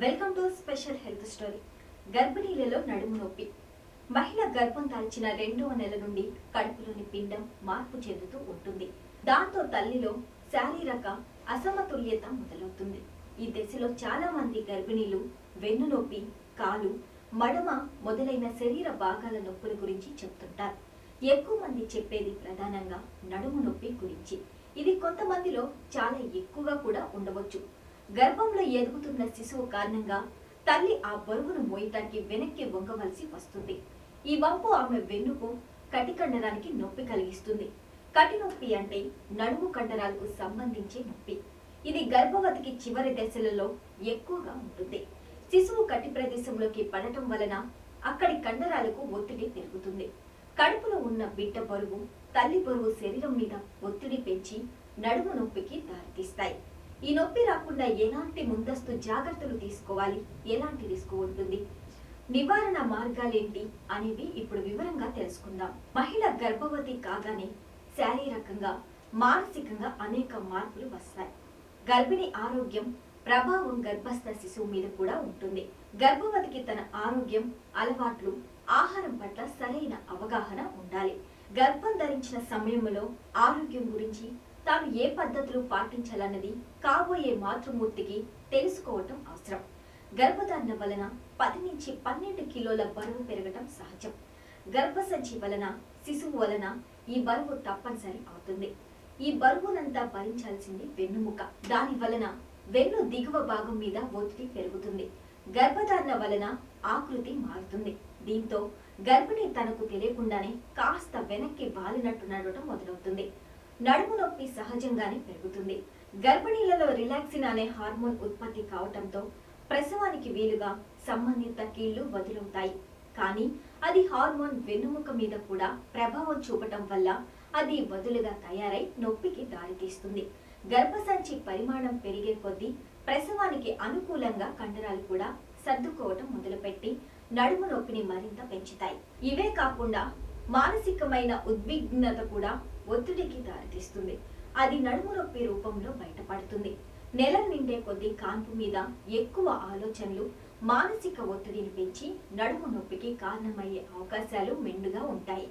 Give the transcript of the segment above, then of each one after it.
Welcome to special health story. గర్భిణీలలో నడుము నొప్పి. మహిళ గర్భం దాల్చిన 2వ నెల నుండి కడుపులోని పిండం మార్పు చెందుతూ ఉంటుంది. దాంతో తల్లిలో శారీరక అసమతుల్యత మొదలవుతుంది. ఈ దశలో చాలా మంది గర్భిణీలు వెన్ను నొప్పి, కాలు, మడమ మొదలైన శరీర భాగాల నొప్పుల గురించి చెప్తుంటారు. ఎక్కువ మంది చెప్పేది ప్రధానంగా నడుము నొప్పి గురించి. ఇది కొంతమందిలో చాలా ఎక్కువగా కూడా ఉండవచ్చు. గర్భంలో ఎదుగుతున్న శిశువు కారణంగా తల్లి ఆ బరువును మోయటానికి వెనక్కి వంగవలసి వస్తుంది. ఈ వంపు ఆమె వెన్నుకు కటి కండరానికి నొప్పి కలిగిస్తుంది. కటి నొప్పి అంటే నడుము కండరాలకు సంబంధించే నొప్పి. ఇది గర్భవతికి చివరి దశలలో ఎక్కువగా ఉంటుంది. శిశువు కటి ప్రదేశంలోకి పడటం వలన అక్కడి కండరాలకు ఒత్తిడి పెరుగుతుంది. కడుపులో ఉన్న బిడ్డ బరువు, తల్లి బరువు శరీరం మీద ఒత్తిడి పెంచి నడుము నొప్పికి దారితీస్తాయి. ఈ నొప్పి రాకుండా ఎలాంటి ముందస్తు జాగ్రత్తలు తీసుకోవాలి, ఎలాంటి రిస్క్ ఉంటుంది, నివారణ మార్గాలేంటి అనేవి ఇప్పుడు వివరంగా తెలుసుకుందాం. మహిళ గర్భవతి కాగానే శారీరకంగా, మానసికంగా అనేక మార్పులు వస్తాయి. గర్భిణి ఆరోగ్యం ప్రభావం గర్భస్థ శిశువు మీద కూడా ఉంటుంది. గర్భవతికి తన ఆరోగ్యం, అలవాట్లు, ఆహారం పట్ల సరైన అవగాహన ఉండాలి. గర్భం ధరించిన సమయంలో ఆరోగ్యం గురించి తాను ఏ పద్ధతులు పాటించాలన్నది కాబోయే మాతృమూర్తికి తెలుసుకోవటం అవసరం. గర్భధారణ వలన 10 నుంచి 12 కిలోల బరువు పెరగటం సహజం. గర్భసంచి వలన, శిశువు వలన ఈ బరువు తప్పనిసరి అవుతుంది. ఈ బరువునంతా భరించాల్సింది వెన్నుముక. దాని వలన వెన్ను దిగువ భాగం మీద ఒత్తిడి పెరుగుతుంది. గర్భధారణ వలన ఆకృతి మారుతుంది. దీంతో గర్భిణి తనకు తెలియకుండానే కాస్త వెనక్కి వాలినట్టు నడవటం మొదలవుతుంది. నడుము నొప్పి సహజంగానే పెరుగుతుంది. గర్భిణీలలో రిలాక్సిన్ అనే హార్మోన్ ఉత్పత్తి కావటంతో ప్రసవానికి వీలుగా సంబంధిత కీళ్లు వదులవుతాయి. కానీ అది హార్మోన్ వెన్నుముక మీద కూడా ప్రభావం చూపటం వల్ల అది వదులుగా తయారై నొప్పికి దారితీస్తుంది. గర్భసంచి పరిమాణం పెరిగే కొద్దీ ప్రసవానికి అనుకూలంగా కండరాలు కూడా సర్దుకోవటం మొదలుపెట్టి నడుము నొప్పిని మరింత పెంచుతాయి. ఇవే కాకుండా మానసికమైన ఉద్విగ్నత కూడా ఒత్తిడికి దారితీస్తుంది. అది నడుము నొప్పి రూపంలో బయటపడుతుంది. నెలలు నిండే కొద్దీ కాన్పు మీద ఎక్కువ ఆలోచనలు మానసిక ఒత్తిడిని పెంచి నడుము నొప్పికి కారణమయ్యే అవకాశాలు మెండుగా ఉంటాయి.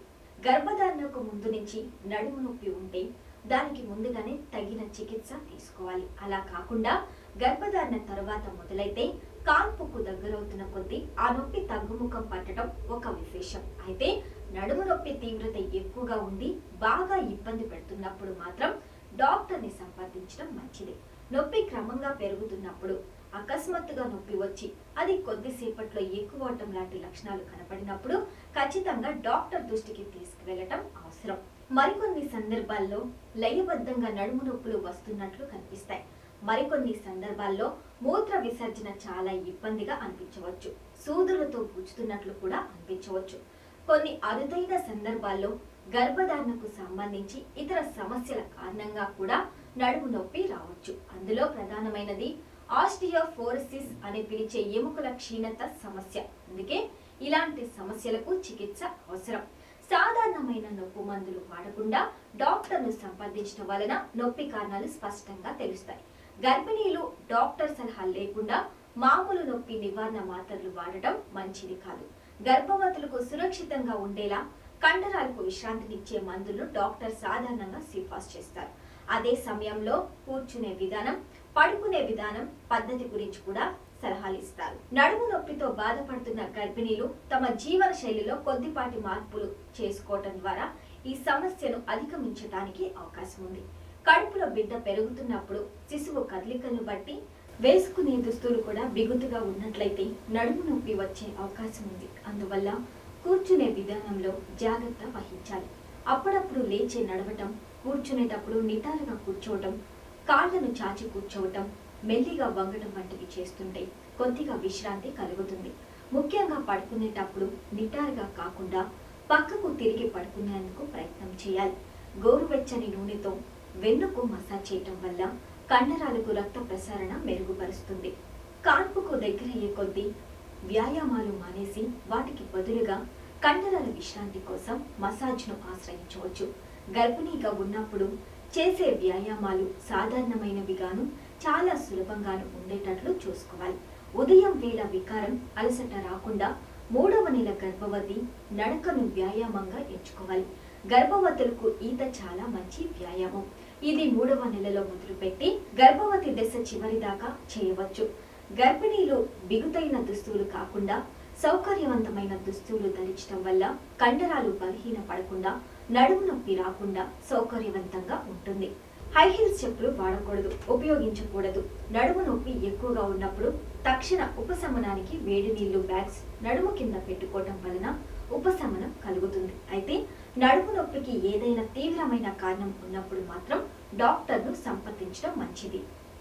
గర్భధారణకు ముందు నుంచి నడుము నొప్పి ఉంటే దానికి ముందుగానే తగిన చికిత్స తీసుకోవాలి. అలా కాకుండా గర్భధారణ తర్వాత మొదలైతే కాన్పుకు దగ్గరవుతున్న కొద్దీ ఆ నొప్పి తగ్గుముఖం పట్టడం ఒక విశేషం. అయితే నడుము నొప్పి తీవ్రత ఎక్కువగా ఉండి బాగా ఇబ్బంది పెడుతున్నప్పుడు మాత్రం డాక్టర్ని సంప్రదించడం మంచిది. నొప్పి క్రమంగా పెరుగుతున్నప్పుడు, అకస్మాత్తుగా నొప్పి వచ్చి అది కొద్దిసేపట్లో ఎక్కువ అవటం లాంటి లక్షణాలు కనపడినప్పుడు ఖచ్చితంగా డాక్టర్ దృష్టికి తీసుకువెళ్ళటం అవసరం. మరికొన్ని సందర్భాల్లో లయబద్ధంగా నడుము నొప్పులు వస్తున్నట్లు కనిపిస్తాయి. మరికొన్ని సందర్భాల్లో మూత్ర విసర్జన చాలా ఇబ్బందిగా అనిపించవచ్చు. సూదులతో గుచ్చుతున్నట్లు కూడా అనిపించవచ్చు. కొన్ని అరుదైన సందర్భాల్లో గర్భధారణకు సంబంధించి ఇతర సమస్యల కారణంగా కూడా నడుము నొప్పి రావచ్చు. అందులో ప్రధానమైనది ఆస్టియోపోరోసిస్ అని పిలిచే ఎముకల క్షీణత సమస్య. అందుకే ఇలాంటి సమస్యలకు చికిత్స అవసరం. సాధారణమైన నొప్పి మందులు వాడకుండా డాక్టర్ను సంప్రదించడం వలన నొప్పి కారణాలు స్పష్టంగా తెలుస్తాయి. గర్భిణీలు డాక్టర్ సలహా లేకుండా మామూలు నొప్పి నివారణ మాత్రలు వాడటం మంచిది కాదు. గర్భవతులకు సురక్షితంగా ఉండేలా కండరాలకు విశ్రాంతినిచ్చే మందులు డాక్టర్ సాధారణంగా సిఫార్సు చేస్తారు. అదే సమయంలో కూర్చునే విధానం, పడుకునే విధానం, పద్ధతి గురించి కూడా సలహాలు ఇస్తారు. నడుము నొప్పితో బాధపడుతున్న గర్భిణీలు తమ జీవన శైలిలో కొద్దిపాటి మార్పులు చేసుకోవటం ద్వారా ఈ సమస్యను అధిగమించడానికి అవకాశం ఉంది. కడుపులో బిడ్డ పెరుగుతున్నప్పుడు శిశువు కదలికలను బట్టి వేసుకునే దుస్తులు కూడా బిగుతుగా ఉన్నట్లయితే నడుము నొప్పి వచ్చే అవకాశం ఉంది. అందువల్ల కూర్చునే విధానంలో జాగ్రత్త వహించాలి. అప్పుడప్పుడు లేచే నడవటం, కూర్చునేటప్పుడు నిటారుగా కూర్చోవటం, కాళ్లను చాచి కూర్చోవటం, మెల్లిగా వంగటం వంటివి చేస్తుంటే కొద్దిగా విశ్రాంతి కలుగుతుంది. ముఖ్యంగా పడుకునేటప్పుడు నిటారుగా కాకుండా పక్కకు తిరిగి పడుకునేందుకు ప్రయత్నం చేయాలి. గోరువెచ్చని నూనెతో వెన్నుకు మసాజ్ చేయటం వల్ల కండరాలకు రక్త ప్రసరణ మెరుగుపరుస్తుంది. కాన్పుకు దగ్గరయ్యే కొద్దీ వ్యాయామాలు మానేసి వాటికి బదులుగా కండరాల విశ్రాంతి కోసం మసాజ్ను ఆశ్రయించవచ్చు. గర్భిణీగా ఉన్నప్పుడు చేసే వ్యాయామాలు సాధారణమైనవిగాను చాలా సులభంగాను ఉండేటట్లు చూసుకోవాలి. ఉదయం వేళ వికారం, అలసట రాకుండా 3వ నెల గర్భవతి నడకను వ్యాయామంగా ఎంచుకోవాలి. గర్భవతులకు ఈత చాలా మంచి వ్యాయామం. ఇది 3వ నెలలో మొదలుపెట్టి గర్భవతి దశ చివరి దాకా చేయవచ్చు. గర్భిణీలు బిగుతైన దుస్తులు కాకుండా సౌకర్యవంతమైన దుస్తులు ధరించడం వల్ల కండరాలు బలహీన పడకుండా, నడుము నొప్పి రాకుండా సౌకర్యవంతంగా ఉంటుంది. హై హీల్స్ చెప్పులు వాడకూడదు, ఉపయోగించకూడదు. నడుము నొప్పి ఎక్కువగా ఉన్నప్పుడు తక్షణ ఉపశమనానికి వేడి నీళ్లు బ్యాగ్స్ నడుము కింద పెట్టుకోవటం వలన ఉపశమనం కలుగుతుంది. అయితే నడుము నొప్పికి ఏదైనా తీవ్రమైన కారణం ఉన్నప్పుడు మాత్రం డాక్టర్ను సంప్రదించడం మంచిది.